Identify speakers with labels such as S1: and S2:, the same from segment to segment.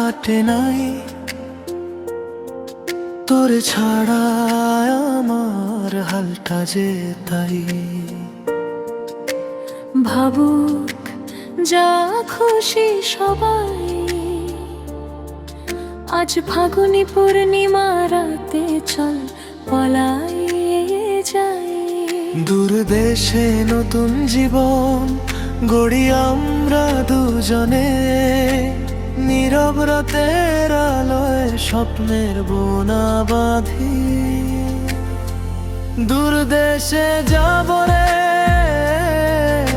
S1: কাটে নাই তোরে ছাড়া আমার হালটা যে তাই।
S2: ভাবুক যা খুশি সবাই, আজ ফাগুনি পূর্ণিমা রাতে চল পলাই যাই।
S1: দূর দেশে নতুন জীবন গড়ি আমরা দুজনে, নীরব রাতের আলোয় স্বপ্নের বোনা বাঁধি। দূর দেশে যাব রে,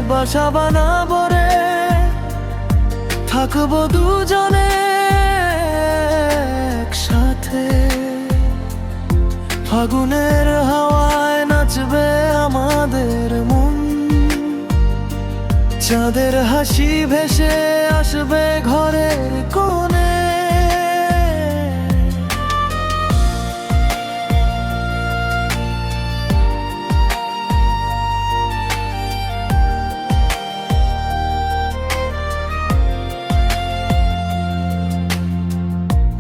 S1: বাসা বানাবো রে, থাকবো দুজনে একসাথে। ফাগুনের হাওয়ায় নাচবে আমাদের মন, চাঁদের হাসি ভেসে আসবে ঘরের কোণে।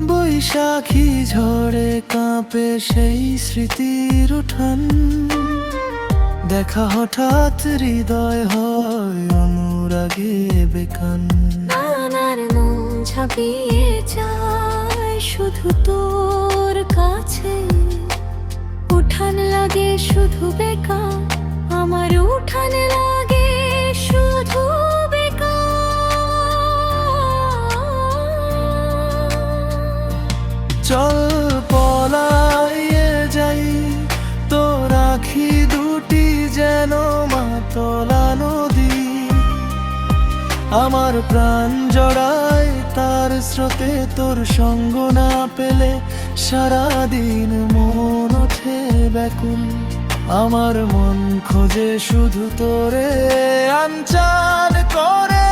S1: বৈশাখী ঝড়ে কাঁপে সেই স্মৃতির উঠান, দেখা হঠাৎ হৃদয় হয় অনুরাগে বেকান।
S2: নানার মন ঝাঁপিয়ে যায় শুধু তোর কাছে, উঠান লাগে শুধু বেকার, আমার উঠান লাগে শুধু
S1: চল পলাইয়ে যাই, তোর আখি দুটি যেন মাতলা নদী। আমার প্রাণ জড়ায় তার স্রোতে, তোর সঙ্গ না পেলে সারাদিন মন ওঠে ব্যাকুল। আমার মন খোঁজে শুধু তোরে আনচান করে।